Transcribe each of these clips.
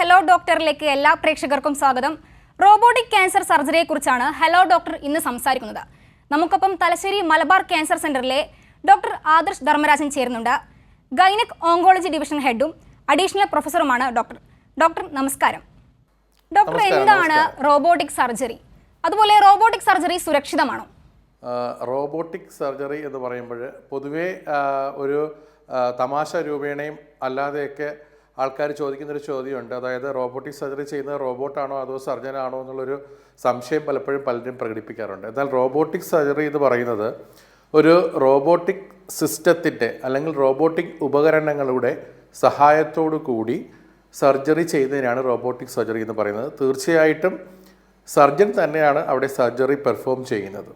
Hello ഡോക്ടറിലേക്ക് എല്ലാ പ്രേക്ഷകർക്കും സ്വാഗതം. റോബോട്ടിക് ക്യാൻസർ സർജറിയെക്കുറിച്ചാണ് ഹലോ ഡോക്ടർ ഇന്ന് സംസാരിക്കുന്നത്. നമുക്കൊപ്പം തലശ്ശേരി മലബാർ ക്യാൻസർ സെന്ററിലെ ഡോക്ടർ ആദർശ് ധർമ്മരാജൻ ചേരുന്നുണ്ട്. ഗൈനക് ഓങ്കോളജി ഡിവിഷൻ ഹെഡും അഡീഷണൽ പ്രൊഫസറുമാണ് ഡോക്ടർ നമസ്കാരം. ഡോക്ടർ, എന്താണ് റോബോട്ടിക് സർജറി? അതുപോലെ റോബോട്ടിക് സർജറി സുരക്ഷിതമാണോ? റോബോട്ടിക് സർജറി എന്ന് പറയുമ്പോൾ പൊതുവേ ഒരു തമാശ രൂപേണയും അല്ലാതെയൊക്കെ ആൾക്കാർ ചോദിക്കുന്നൊരു ചോദ്യമുണ്ട്. അതായത് റോബോട്ടിക് സർജറി ചെയ്യുന്നത് റോബോട്ടാണോ അതോ സർജനാണോ എന്നുള്ളൊരു സംശയം പലപ്പോഴും പലരും പ്രകടിപ്പിക്കാറുണ്ട്. എന്നാൽ റോബോട്ടിക് സർജറി എന്ന് പറയുന്നത് ഒരു റോബോട്ടിക് സിസ്റ്റത്തിൻ്റെ അല്ലെങ്കിൽ റോബോട്ടിക് ഉപകരണങ്ങളുടെ സഹായത്തോടു കൂടി സർജറി ചെയ്യുന്നതിനാണ് റോബോട്ടിക് സർജറി എന്ന് പറയുന്നത്. തീർച്ചയായിട്ടും സർജൻ തന്നെയാണ് അവിടെ സർജറി പെർഫോം ചെയ്യുന്നത്.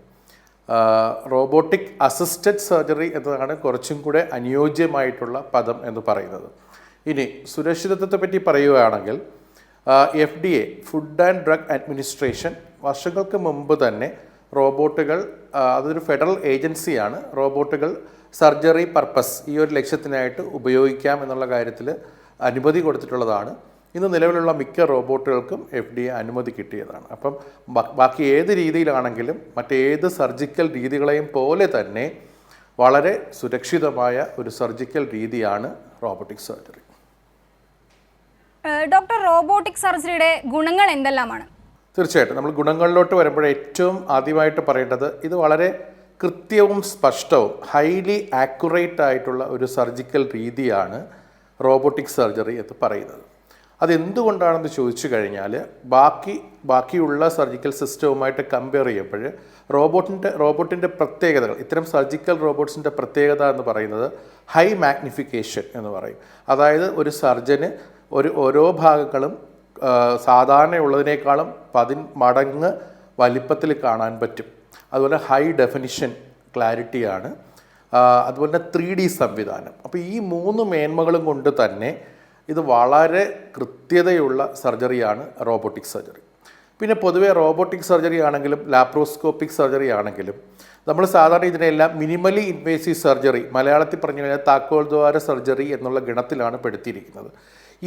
റോബോട്ടിക് അസിസ്റ്റഡ് സർജറി എന്നതാണ് കുറച്ചും കൂടെ അനുയോജ്യമായിട്ടുള്ള പദം എന്ന് പറയുന്നത്. ഇനി സുരക്ഷിതത്വത്തെ പറ്റി പറയുകയാണെങ്കിൽ FDA food and drug administration വർഷങ്ങൾക്ക് മുമ്പ് തന്നെ റോബോട്ടുകൾ, അതൊരു ഫെഡറൽ ഏജൻസിയാണ്, റോബോട്ടുകൾ സർജറി പർപ്പസ് ഈ ഒരു ലക്ഷ്യത്തിനായിട്ട് ഉപയോഗിക്കാം എന്നുള്ള കാര്യത്തിൽ അനുമതി കൊടുത്തിട്ടുള്ളതാണ്. ഇന്ന് നിലവിലുള്ള മിക്ക റോബോട്ടുകൾക്കും FDA അനുമതി കിട്ടിയതാണ്. അപ്പം ബാക്കി ഏത് രീതിയിലാണെങ്കിലും മറ്റേത് സർജിക്കൽ രീതികളെയും പോലെ തന്നെ വളരെ സുരക്ഷിതമായ ഒരു സർജിക്കൽ രീതിയാണ് റോബോട്ടിക് സർജറി. ഡോക്ടർ, റോബോട്ടിക് സർജറിയുടെ ഗുണങ്ങൾ എന്തെല്ലാമാണ്? തീർച്ചയായിട്ടും നമ്മൾ ഗുണങ്ങളിലോട്ട് വരുമ്പോൾ ഏറ്റവും ആദ്യമായിട്ട് പറയേണ്ടത് ഇത് വളരെ കൃത്യവും സ്പഷ്ടവും ഹൈലി ആക്യുറേറ്റ് ആയിട്ടുള്ള ഒരു സർജിക്കൽ രീതിയാണ് റോബോട്ടിക് സർജറി എന്ന് പറയുന്നത്. അതെന്തുകൊണ്ടാണെന്ന് ചോദിച്ചു കഴിഞ്ഞാൽ ബാക്കിയുള്ള സർജിക്കൽ സിസ്റ്റവുമായിട്ട് കമ്പയർ ചെയ്യുമ്പോൾ റോബോട്ടിൻ്റെ പ്രത്യേകതകൾ, ഇത്തരം സർജിക്കൽ റോബോട്ട്സിൻ്റെ പ്രത്യേകത എന്ന് പറയുന്നത് ഹൈ മാഗ്നിഫിക്കേഷൻ എന്ന് പറയും. അതായത് ഒരു സർജന് ഓരോ ഭാഗങ്ങളും സാധാരണയുള്ളതിനേക്കാളും 10 മടങ്ങ് വലിപ്പത്തിൽ കാണാൻ പറ്റും. അതുപോലെ ഹൈ ഡെഫിനിഷൻ ക്ലാരിറ്റിയാണ്, അതുപോലെ തന്നെ 3D സംവിധാനം. അപ്പോൾ ഈ 3 മേന്മകളും കൊണ്ട് തന്നെ ഇത് വളരെ കൃത്യതയുള്ള സർജറിയാണ് റോബോട്ടിക് സർജറി. പിന്നെ പൊതുവേ റോബോട്ടിക് സർജറി ആണെങ്കിലും ലാപ്രോസ്കോപ്പിക് സർജറി ആണെങ്കിലും നമ്മൾ സാധാരണ ഇതിനെല്ലാം മിനിമലി ഇൻവേസീവ് സർജറി, മലയാളത്തിൽ പറഞ്ഞു കഴിഞ്ഞാൽ താക്കോൽ ദ്വാര സർജറി എന്നുള്ള ഗണത്തിലാണ് പെടുത്തിയിരിക്കുന്നത്.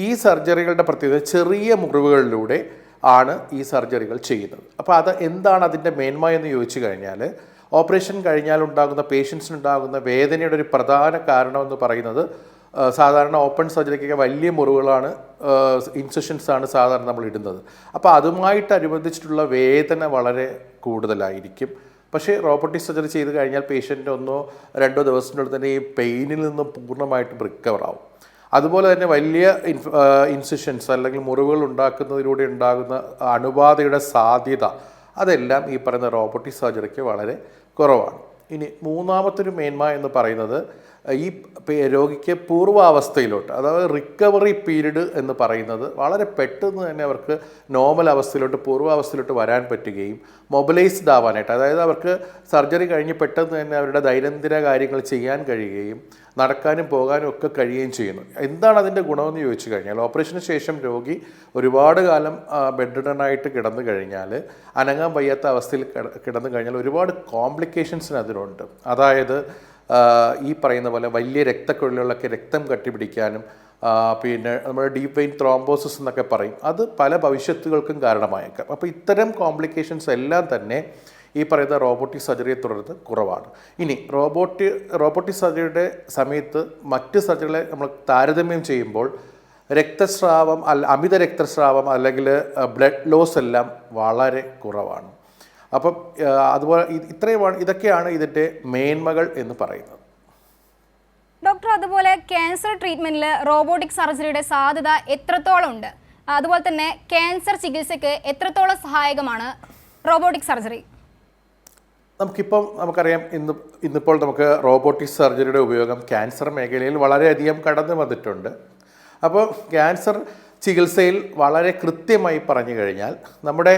ഈ സർജറികളുടെ പ്രത്യേകത ചെറിയ മുറിവുകളിലൂടെ ആണ് ഈ സർജറികൾ ചെയ്യുന്നത്. അപ്പോൾ എന്താണ് അതിൻ്റെ മേന്മ എന്ന് ചോദിച്ചു കഴിഞ്ഞാൽ, ഓപ്പറേഷൻ കഴിഞ്ഞാൽ ഉണ്ടാകുന്ന പേഷ്യൻസിനുണ്ടാകുന്ന വേദനയുടെ ഒരു പ്രധാന കാരണമെന്ന് പറയുന്നത് സാധാരണ ഓപ്പൺ സർജറിക്കൊക്കെ വലിയ മുറിവുകളാണ്, ഇൻസെഷൻസാണ് സാധാരണ നമ്മൾ ഇടുന്നത്. അപ്പോൾ അതുമായിട്ടനുബന്ധിച്ചിട്ടുള്ള വേദന വളരെ കൂടുതലായിരിക്കും. പക്ഷേ റോബോട്ടിക് സർജറി ചെയ്ത് കഴിഞ്ഞാൽ പേഷ്യൻ്റ് 1-2 ദിവസത്തിനുള്ളിൽ തന്നെ ഈ പെയിനിൽ നിന്ന് പൂർണ്ണമായിട്ടും റിക്കവർ ആവും. അതുപോലെ തന്നെ വലിയ ഇൻസിഷൻസ് അല്ലെങ്കിൽ മുറിവുകൾ ഉണ്ടാക്കുന്നതിലൂടെ ഉണ്ടാകുന്ന അണുബാധയുടെ സാധ്യത അതെല്ലാം ഈ പറയുന്ന റോബോട്ടിക് സർജറിക്ക് വളരെ കുറവാണ്. ഇനി മൂന്നാമത്തൊരു മേന്മ എന്ന് പറയുന്നത് ഈ രോഗിക്ക് പൂർവാവസ്ഥയിലോട്ട്, അതായത് റിക്കവറി പീരീഡ് എന്ന് പറയുന്നത് വളരെ പെട്ടെന്ന് തന്നെ അവർക്ക് നോർമൽ അവസ്ഥയിലോട്ട് പൂർവാവസ്ഥയിലോട്ട് വരാൻ പറ്റുകയും മൊബിലൈസ്ഡ് ആവാനായിട്ട്, അതായത് അവർക്ക് സർജറി കഴിഞ്ഞ് പെട്ടെന്ന് തന്നെ അവരുടെ ദൈനംദിന കാര്യങ്ങൾ ചെയ്യാൻ കഴിയുകയും നടക്കാനും പോകാനും ഒക്കെ കഴിയുകയും ചെയ്യുന്നു. എന്താണ് അതിൻ്റെ ഗുണമെന്ന് ചോദിച്ചു കഴിഞ്ഞാൽ, ഓപ്പറേഷന് ശേഷം രോഗി ഒരുപാട് കാലം ബെഡ് റിഡനായിട്ട് കിടന്നു കഴിഞ്ഞാൽ, അനങ്ങാൻ വയ്യാത്ത അവസ്ഥയിൽ കിടന്നു കഴിഞ്ഞാൽ ഒരുപാട് കോംപ്ലിക്കേഷൻസിന് അതിനുണ്ട്. അതായത് ഈ പറയുന്ന പോലെ വലിയ രക്തക്കുഴലുകളിലൊക്കെ രക്തം കട്ടിപിടിക്കാനും, പിന്നെ നമ്മുടെ ഡീപ്പ് വെയിൻ ത്രോംബോസിസ് എന്നൊക്കെ പറയും, അത് പല ഭവിഷ്യത്തുകൾക്കും കാരണമായേക്കാം. അപ്പോൾ ഇത്തരം കോംപ്ലിക്കേഷൻസ് എല്ലാം തന്നെ ഈ പറയുന്ന റോബോട്ടിക് സർജറിയെ തുടർന്ന് കുറവാണ്. ഇനി റോബോട്ടിക് സർജറിയുടെ സമയത്ത് മറ്റ് സർജറികളെ നമ്മൾ താരതമ്യം ചെയ്യുമ്പോൾ രക്തസ്രാവം അമിത രക്തസ്രാവം അല്ലെങ്കിൽ ബ്ലഡ് ലോസ് എല്ലാം വളരെ കുറവാണ്. അപ്പം അതുപോലെ ഇതൊക്കെയാണ് ഇതിൻ്റെ മേന്മകൾ എന്ന് പറയുന്നത്. ഡോക്ടർ, അതുപോലെ ക്യാൻസർ ട്രീറ്റ്മെന്റിൽ റോബോട്ടിക് സർജറിയുടെ സാധ്യത എത്രത്തോളം ഉണ്ട്? അതുപോലെ തന്നെ ക്യാൻസർ ചികിത്സയ്ക്ക് എത്രത്തോളം സഹായകമാണ് റോബോട്ടിക് സർജറി? നമുക്കറിയാം, ഇന്നിപ്പോൾ നമുക്ക് റോബോട്ടിക് സർജറിയുടെ ഉപയോഗം ക്യാൻസർ മേഖലയിൽ വളരെയധികം കടന്നു വന്നിട്ടുണ്ട്. അപ്പോൾ ക്യാൻസർ ചികിത്സയിൽ വളരെ കൃത്യമായി പറഞ്ഞു കഴിഞ്ഞാൽ നമ്മുടെ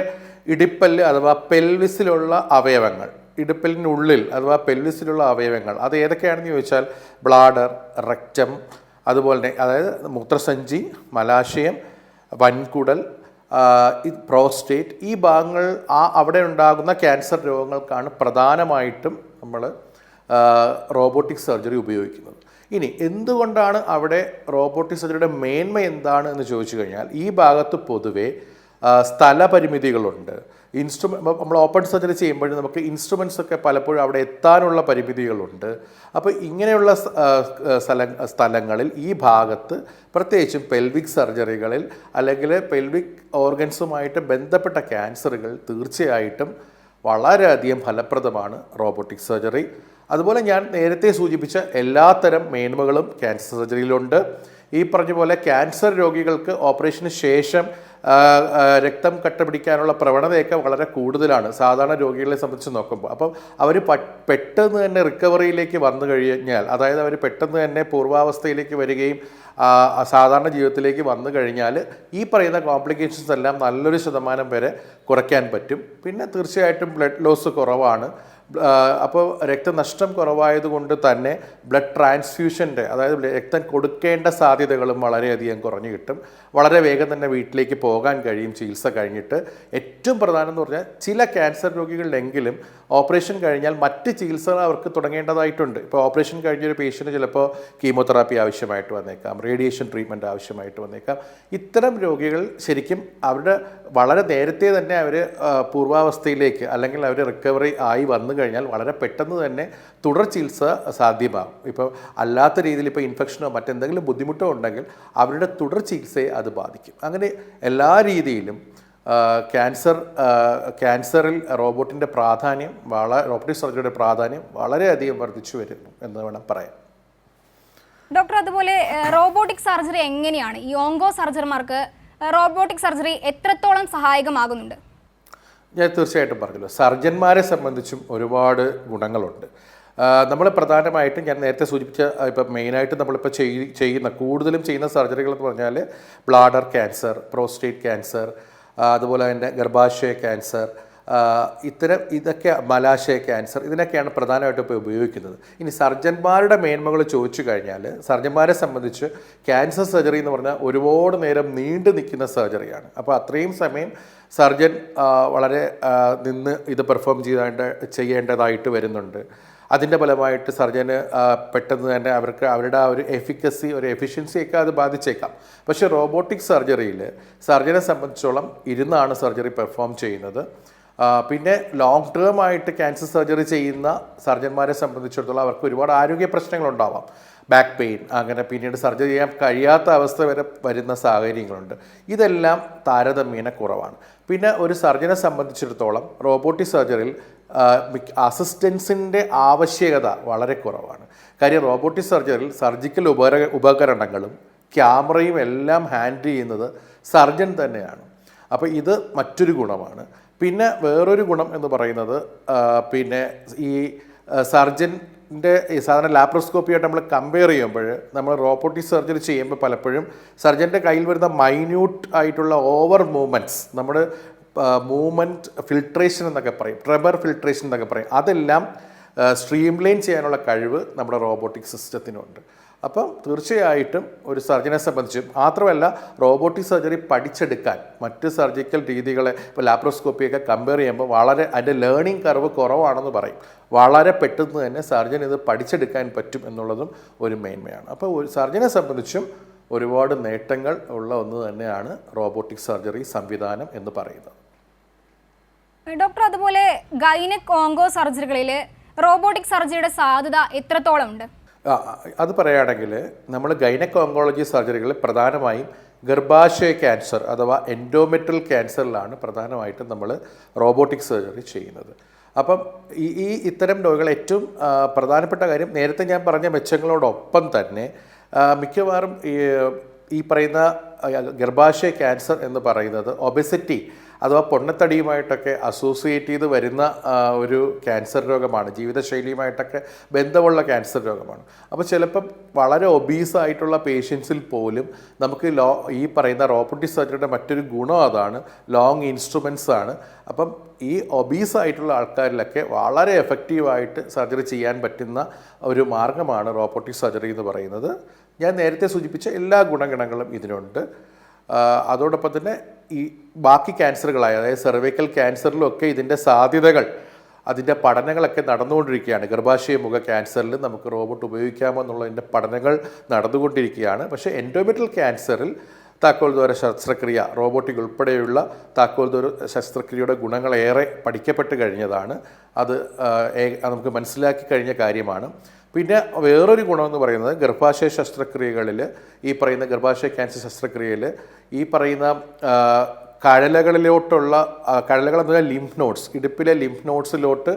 ഇടിപ്പല്ല് അഥവാ പെൽവിസിലുള്ള അവയവങ്ങൾ, ഇടുപ്പലിനുള്ളിൽ അഥവാ പെൽവിസിലുള്ള അവയവങ്ങൾ അത് ഏതൊക്കെയാണെന്ന് ചോദിച്ചാൽ ബ്ലാഡർ, റെക്റ്റം, അതുപോലെ തന്നെ അതായത് മൂത്രസഞ്ചി, മലാശയം, വൻകുടൽ, പ്രോസ്റ്റേറ്റ്, ഈ ഭാഗങ്ങൾ അവിടെ ഉണ്ടാകുന്ന ക്യാൻസർ രോഗങ്ങൾക്കാണ് പ്രധാനമായിട്ടും നമ്മൾ റോബോട്ടിക് സർജറി ഉപയോഗിക്കുന്നത്. ഇനി എന്തുകൊണ്ടാണ് അവിടെ റോബോട്ടിക് സർജറിയുടെ മേന്മ എന്താണ് എന്ന് ചോദിച്ചു കഴിഞ്ഞാൽ ഈ ഭാഗത്ത് പൊതുവെ സ്ഥലപരിമിതികളുണ്ട്. നമ്മൾ ഓപ്പൺ സർജറി ചെയ്യുമ്പോൾ നമുക്ക് ഇൻസ്ട്രുമെൻറ്റ്സ് ഒക്കെ പലപ്പോഴും അവിടെ എത്താനുള്ള പരിമിതികളുണ്ട്. അപ്പോൾ ഇങ്ങനെയുള്ള സ്ഥലങ്ങളിൽ ഈ ഭാഗത്ത് പ്രത്യേകിച്ചും പെൽവിക് സർജറികളിൽ അല്ലെങ്കിൽ പെൽവിക് ഓർഗൻസുമായിട്ട് ബന്ധപ്പെട്ട ക്യാൻസറുകൾ തീർച്ചയായിട്ടും വളരെയധികം ഫലപ്രദമാണ് റോബോട്ടിക് സർജറി. അതുപോലെ ഞാൻ നേരത്തെ സൂചിപ്പിച്ച എല്ലാത്തരം മേന്മകളും ക്യാൻസർ സർജറിയിലുണ്ട്. ഈ പറഞ്ഞ പോലെ ക്യാൻസർ രോഗികൾക്ക് ഓപ്പറേഷന് ശേഷം രക്തം കട്ടപിടിക്കാനുള്ള പ്രവണതയൊക്കെ വളരെ കൂടുതലാണ് സാധാരണ രോഗികളെ സംബന്ധിച്ച് നോക്കുമ്പോൾ. അപ്പം അവർ പെട്ടെന്ന് തന്നെ റിക്കവറിയിലേക്ക് വന്നു കഴിഞ്ഞാൽ, അതായത് അവർ പെട്ടെന്ന് തന്നെ പൂർവാവസ്ഥയിലേക്ക് വരികയും സാധാരണ ജീവിതത്തിലേക്ക് വന്നു കഴിഞ്ഞാൽ ഈ പറയുന്ന കോംപ്ലിക്കേഷൻസ് എല്ലാം നല്ലൊരു ശതമാനം വരെ കുറയ്ക്കാൻ പറ്റും. പിന്നെ തീർച്ചയായിട്ടും ബ്ലഡ് ലോസ് കുറവാണ്. അപ്പോൾ രക്തനഷ്ടം കുറവായതുകൊണ്ട് തന്നെ ബ്ലഡ് ട്രാൻസ്ഫ്യൂഷൻ്റെ, അതായത് രക്തം കൊടുക്കേണ്ട സാധ്യതകളും വളരെയധികം കുറഞ്ഞു കിട്ടും. വളരെ വേഗം തന്നെ വീട്ടിലേക്ക് പോകാൻ കഴിയും ചികിത്സ കഴിഞ്ഞിട്ട്. ഏറ്റവും പ്രധാനം എന്ന് പറഞ്ഞാൽ ചില ക്യാൻസർ രോഗികളിലെങ്കിലും ഓപ്പറേഷൻ കഴിഞ്ഞാൽ മറ്റ് ചികിത്സകൾ അവർക്ക് തുടങ്ങേണ്ടതായിട്ടുണ്ട്. ഇപ്പോൾ ഓപ്പറേഷൻ കഴിഞ്ഞൊരു പേഷ്യൻറ്റ് ചിലപ്പോൾ കീമോതെറാപ്പി ആവശ്യമായിട്ട് വന്നേക്കാം, റേഡിയേഷൻ ട്രീറ്റ്മെൻറ്റ് ആവശ്യമായിട്ട് വന്നേക്കാം. ഇത്തരം രോഗികൾ ശരിക്കും അവരുടെ വളരെ നേരത്തെ തന്നെ അവർ പൂർവാവസ്ഥയിലേക്ക് അല്ലെങ്കിൽ അവർ റിക്കവറി ആയി വന്നു കഴിഞ്ഞാൽ വളരെ പെട്ടെന്ന് തന്നെ തുടർ ചികിത്സ സാധ്യമാകും. ഇപ്പോൾ അല്ലാത്ത രീതിയിൽ ഇപ്പോൾ ഇൻഫെക്ഷനോ മറ്റെന്തെങ്കിലും ബുദ്ധിമുട്ടോ ഉണ്ടെങ്കിൽ അവരുടെ തുടർ ചികിത്സയെ അത് ബാധിക്കും. അങ്ങനെ എല്ലാ രീതിയിലും ക്യാൻസറിൽ റോബോട്ടിൻ്റെ പ്രാധാന്യം റോബോട്ടിക് സർജറിയുടെ പ്രാധാന്യം വളരെയധികം വർദ്ധിച്ചു വരുന്നു എന്ന് വേണം പറയാൻ. ഡോക്ടർ, അതുപോലെ റോബോട്ടിക് സർജറി എങ്ങനെയാണ് ഈ ഓങ്കോ സർജർമാർക്ക് റോബോട്ടിക് സർജറി എത്രത്തോളം സഹായകമാകുന്നുണ്ട്? ഞാൻ തീർച്ചയായിട്ടും പറഞ്ഞല്ലോ, സർജന്മാരെ സംബന്ധിച്ചും ഒരുപാട് ഗുണങ്ങളുണ്ട്. നമ്മൾ പ്രധാനമായിട്ടും ഞാൻ നേരത്തെ സൂചിപ്പിച്ച ഇപ്പം മെയിനായിട്ട് നമ്മളിപ്പോൾ കൂടുതലും ചെയ്യുന്ന സർജറികൾ എന്ന് പറഞ്ഞാൽ ബ്ലാഡർ ക്യാൻസർ, പ്രോസ്റ്റേറ്റ് ക്യാൻസർ, അതുപോലെ തന്നെ ഗർഭാശയ ക്യാൻസർ, ഇതൊക്കെ മലാശയ ക്യാൻസർ, ഇതിനൊക്കെയാണ് പ്രധാനമായിട്ടും ഇപ്പോൾ ഉപയോഗിക്കുന്നത്. ഇനി സർജന്മാരുടെ മേന്മകൾ ചോദിച്ചു കഴിഞ്ഞാൽ സർജന്മാരെ സംബന്ധിച്ച് ക്യാൻസർ സർജറി എന്ന് പറഞ്ഞാൽ ഒരുപാട് നേരം നീണ്ടു നിൽക്കുന്ന സർജറിയാണ്. അപ്പോൾ അത്രയും സമയം സർജൻ വളരെ നിന്ന് ഇത് പെർഫോം ചെയ്യേണ്ടതായിട്ട് വരുന്നുണ്ട്. അതിൻ്റെ ഫലമായിട്ട് സർജന് പെട്ടെന്ന് തന്നെ അവരുടെ ആ ഒരു എഫിഷ്യൻസിയൊക്കെ അത് ബാധിച്ചേക്കാം. പക്ഷേ റോബോട്ടിക് സർജറിയിൽ സർജനെ സംബന്ധിച്ചോളം ഇരുന്നാണ് സർജറി പെർഫോം ചെയ്യുന്നത്. പിന്നെ ലോങ് ടേം ആയിട്ട് ക്യാൻസർ സർജറി ചെയ്യുന്ന സർജന്മാരെ സംബന്ധിച്ചിടത്തോളം അവർക്ക് ഒരുപാട് ആരോഗ്യ പ്രശ്നങ്ങളുണ്ടാവാം. ബാക്ക് പെയിൻ, അങ്ങനെ പിന്നീട് സർജറി ചെയ്യാൻ കഴിയാത്ത അവസ്ഥ വരെ വരുന്ന സാഹചര്യങ്ങളുണ്ട്. ഇതെല്ലാം താരതമ്യേന കുറവാണ്. പിന്നെ ഒരു സർജനെ സംബന്ധിച്ചിടത്തോളം റോബോട്ടിക് സർജറിയിൽ അസിസ്റ്റൻസിൻ്റെ ആവശ്യകത വളരെ കുറവാണ്. കാര്യം റോബോട്ടിക് സർജറിയിൽ സർജിക്കൽ ഉപകരണങ്ങളും ക്യാമറയും എല്ലാം ഹാൻഡിൽ ചെയ്യുന്നത് സർജൻ തന്നെയാണ്. അപ്പോൾ ഇത് മറ്റൊരു ഗുണമാണ്. പിന്നെ വേറൊരു ഗുണം എന്ന് പറയുന്നത് പിന്നെ ഈ സർജൻ്റെ സാധാരണ ലാപ്രോസ്കോപ്പിയായിട്ട് നമ്മൾ കമ്പയർ ചെയ്യുമ്പോൾ നമ്മൾ റോബോട്ടിക് സർജറി ചെയ്യുമ്പോൾ പലപ്പോഴും സർജൻ്റെ കയ്യിൽ വരുന്ന മൈന്യൂട്ട് ആയിട്ടുള്ള ഓവർ മൂവ്മെൻറ്റ്സ്, നമ്മുടെ മൂവ്മെൻറ്റ് ഫിൽട്രേഷൻ എന്നൊക്കെ പറയും, ട്രെബർ ഫിൽട്രേഷൻ എന്നൊക്കെ പറയും, അതെല്ലാം സ്ട്രീംലൈൻ ചെയ്യാനുള്ള കഴിവ് നമ്മുടെ റോബോട്ടിക് സിസ്റ്റത്തിനുണ്ട്. അപ്പം തീർച്ചയായിട്ടും ഒരു സർജനെ സംബന്ധിച്ചും മാത്രമല്ല റോബോട്ടിക് സർജറി പഠിച്ചെടുക്കാൻ മറ്റ് സർജിക്കൽ രീതികളെ ഇപ്പോൾ ലാപ്രോസ്കോപ്പിയൊക്കെ കമ്പയർ ചെയ്യുമ്പോൾ വളരെ അതിൻ്റെ ലേണിംഗ് കർവ് കുറവാണെന്ന് പറയും. വളരെ പെട്ടെന്ന് തന്നെ സർജൻ ഇത് പഠിച്ചെടുക്കാൻ പറ്റും എന്നുള്ളതും ഒരു മേന്മയാണ്. അപ്പോൾ ഒരു സർജനെ സംബന്ധിച്ചും ഒരുപാട് നേട്ടങ്ങൾ ഉള്ള ഒന്ന് തന്നെയാണ് റോബോട്ടിക് സർജറി സംവിധാനം എന്ന് പറയുന്നത്. ഡോക്ടർ, അതുപോലെ ഗൈനക് ഓങ്കോ സർജറികളിൽ റോബോട്ടിക് സർജറിയുടെ സാധ്യത എത്രത്തോളം ഉണ്ട്? അത് പറയുകയാണെങ്കിൽ നമ്മൾ ഗൈനക് ഓങ്കോളജി സർജറികളിൽ പ്രധാനമായും ഗർഭാശയ ക്യാൻസർ അഥവാ എൻഡോമെട്രിയൽ ക്യാൻസറിലാണ് പ്രധാനമായിട്ടും നമ്മൾ റോബോട്ടിക് സർജറി ചെയ്യുന്നത്. അപ്പം ഇത്തരം രോഗികൾ ഏറ്റവും പ്രധാനപ്പെട്ട കാര്യം നേരത്തെ ഞാൻ പറഞ്ഞ മെച്ചങ്ങളോടൊപ്പം തന്നെ മിക്കവാറും ഈ പറയുന്ന ഗർഭാശയ ക്യാൻസർ എന്ന് പറയുന്നത് ഒബെസിറ്റി അഥവാ പൊണ്ണത്തടിയുമായിട്ടൊക്കെ അസോസിയേറ്റ് ചെയ്ത് വരുന്ന ഒരു ക്യാൻസർ രോഗമാണ്, ജീവിതശൈലിയുമായിട്ടൊക്കെ ബന്ധമുള്ള ക്യാൻസർ രോഗമാണ്. അപ്പോൾ ചിലപ്പം വളരെ ഒബീസായിട്ടുള്ള പേഷ്യൻസിൽ പോലും നമുക്ക് ഈ പറയുന്ന റോബോട്ടിക് സർജറിയുടെ മറ്റൊരു ഗുണം അതാണ്, ലോങ് ഇൻസ്ട്രുമെൻറ്റ്സ് ആണ്. അപ്പം ഈ ഒബീസായിട്ടുള്ള ആൾക്കാരിലൊക്കെ വളരെ എഫക്റ്റീവായിട്ട് സർജറി ചെയ്യാൻ പറ്റുന്ന ഒരു മാർഗമാണ് റോബോട്ടിക് സർജറി എന്ന് പറയുന്നത്. ഞാൻ നേരത്തെ സൂചിപ്പിച്ച എല്ലാ ഗുണഗണങ്ങളും ഇതിനുണ്ട്. അതോടൊപ്പം തന്നെ ഈ ബാക്കി ക്യാൻസറുകളായ അതായത് സെർവൈക്കൽ ക്യാൻസറിലൊക്കെ ഇതിൻ്റെ സാധ്യതകൾ അതിൻ്റെ പഠനങ്ങളൊക്കെ നടന്നുകൊണ്ടിരിക്കുകയാണ്. ഗർഭാശയ മുഖ ക്യാൻസറിൽ നമുക്ക് റോബോട്ട് ഉപയോഗിക്കാമോ എന്നുള്ളതിൻ്റെ പഠനങ്ങൾ നടന്നുകൊണ്ടിരിക്കുകയാണ്. പക്ഷേ എൻഡോമെട്രിയൽ ക്യാൻസറിൽ താക്കോൽ ദ്വാര ശസ്ത്രക്രിയ, റോബോട്ടിക് ഉൾപ്പെടെയുള്ള താക്കോൽ ദ്വാര ശസ്ത്രക്രിയയുടെ ഗുണങ്ങളേറെ പഠിക്കപ്പെട്ട് കഴിഞ്ഞതാണ്. അത് നമുക്ക് മനസ്സിലാക്കി കഴിഞ്ഞ കാര്യമാണ്. പിന്നെ വേറൊരു ഗുണമെന്ന് പറയുന്നത് ഗർഭാശയ ശസ്ത്രക്രിയകളിൽ, ഈ പറയുന്ന ഗർഭാശയ ക്യാൻസർ ശസ്ത്രക്രിയയിൽ ഈ പറയുന്ന കഴലകളിലോട്ടുള്ള കഴലകളെന്ന് പറഞ്ഞാൽ ലിംഫ് നോഡ്സ്, ഇടുപ്പിലെ ലിംഫ് നോഡ്സിലോട്ട്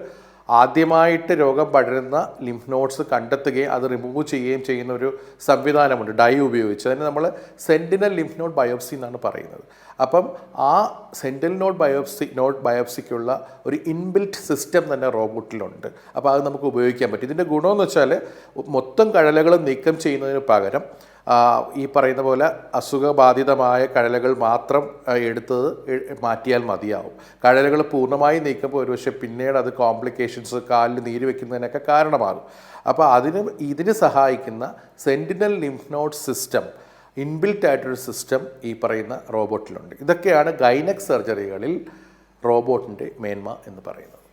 ആദ്യമായിട്ട് രോഗം പടരുന്ന ലിംഫ് നോഡ്സ് കണ്ടെത്തുകയും അത് റിമൂവ് ചെയ്യുകയും ചെയ്യുന്ന ഒരു സംവിധാനമുണ്ട് ഡൈ ഉപയോഗിച്ച്. അതിന് നമ്മൾ സെൻറ്റിനൽ ലിംഫ് നോഡ് ബയോപ്സി എന്നാണ് പറയുന്നത്. അപ്പം ആ സെൻറ്റിനൽ നോഡ് ബയോപ്സിക്കുള്ള ഒരു ഇൻബിൽറ്റ് സിസ്റ്റം തന്നെ റോബോട്ടിലുണ്ട്. അപ്പോൾ അത് നമുക്ക് ഉപയോഗിക്കാൻ പറ്റും. ഇതിൻ്റെ ഗുണമെന്ന് വെച്ചാൽ മൊത്തം കഴലകളും നീക്കം ചെയ്യുന്നതിന് പകരം ഈ പറയുന്ന പോലെ അസുഖബാധിതമായ കഴലകൾ മാത്രം എടുത്തത് മാറ്റിയാൽ മതിയാവും. കഴലകൾ പൂർണ്ണമായി നീക്കുമ്പോൾ ഒരുപക്ഷെ പിന്നീട് അത് കോംപ്ലിക്കേഷൻസ്, കാലിൽ നീര് വെക്കുന്നതിനൊക്കെ കാരണമാകും. അപ്പോൾ ഇതിന് സഹായിക്കുന്ന Sentinel lymph node system, inbuilt ആയിട്ടൊരു സിസ്റ്റം ഈ പറയുന്ന റോബോട്ടിലുണ്ട്. ഇതൊക്കെയാണ് ഗൈനക് സർജറികളിൽ റോബോട്ടിൻ്റെ മേന്മ എന്ന് പറയുന്നത്.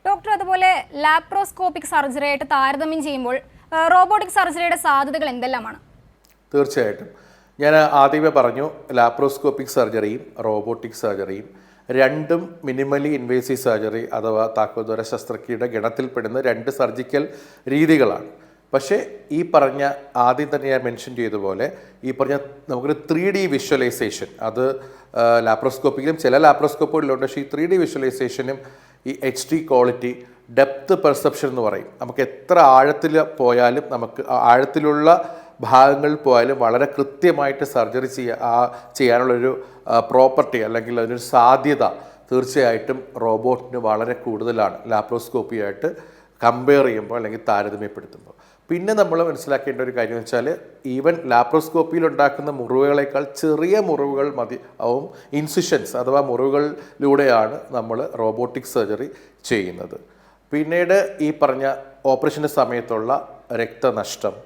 ഡോക്ടർ, അതുപോലെ ലാപ്രോസ്കോപ്പിക് സർജറിയായിട്ട് താരതമ്യം ചെയ്യുമ്പോൾ റോബോട്ടിക് സർജറിയുടെ സാധ്യതകൾ എന്തെല്ലാമാണ്? തീർച്ചയായിട്ടും ഞാൻ ആദ്യമേ പറഞ്ഞു, ലാപ്രോസ്കോപ്പിക് സർജറിയും റോബോട്ടിക് സർജറിയും രണ്ടും മിനിമലി ഇൻവേസീവ് സർജറി അഥവാ താക്കോൽ ദ്വാര ശസ്ത്രക്രിയയുടെ ഗണത്തിൽപ്പെടുന്ന രണ്ട് സർജിക്കൽ രീതികളാണ്. പക്ഷേ ഈ പറഞ്ഞ ആദ്യം തന്നെ ഞാൻ മെൻഷൻ ചെയ്തതുപോലെ ഈ പറഞ്ഞ നമുക്കൊരു 3D വിഷ്വലൈസേഷൻ, അത് ലാപ്രോസ്കോപ്പിക്കിലും ചില ലാപ്രോസ്കോപ്പുകളിലുണ്ട്. പക്ഷേ ഈ 3D വിഷ്വലൈസേഷനും ഈ HD ക്വാളിറ്റി, ഡെപ്ത് പെർസെപ്ഷൻ എന്ന് പറയും. നമുക്ക് എത്ര ആഴത്തിൽ പോയാലും, നമുക്ക് ആഴത്തിലുള്ള ഭാഗങ്ങളിൽ പോയാലും വളരെ കൃത്യമായിട്ട് സർജറി ചെയ്യാനുള്ളൊരു പ്രോപ്പർട്ടി അല്ലെങ്കിൽ അതിനൊരു സാധ്യത തീർച്ചയായിട്ടും റോബോട്ടിന് വളരെ കൂടുതലാണ് ലാപ്രോസ്കോപ്പിയായിട്ട് കമ്പയർ ചെയ്യുമ്പോൾ അല്ലെങ്കിൽ താരതമ്യപ്പെടുത്തുമ്പോൾ. പിന്നെ നമ്മൾ മനസ്സിലാക്കേണ്ട ഒരു കാര്യം എന്ന് വെച്ചാൽ, ഈവൻ ലാപ്രോസ്കോപ്പിയിൽ ഉണ്ടാക്കുന്ന മുറിവുകളേക്കാൾ ചെറിയ മുറിവുകൾ ആവും ഇൻസിഷൻസ് അഥവാ മുറിവുകളിലൂടെയാണ് നമ്മൾ റോബോട്ടിക് സർജറി ചെയ്യുന്നത്. പിന്നീട് ഈ പറഞ്ഞ ഓപ്പറേഷൻ്റെ സമയത്തുള്ള രക്തനഷ്ടം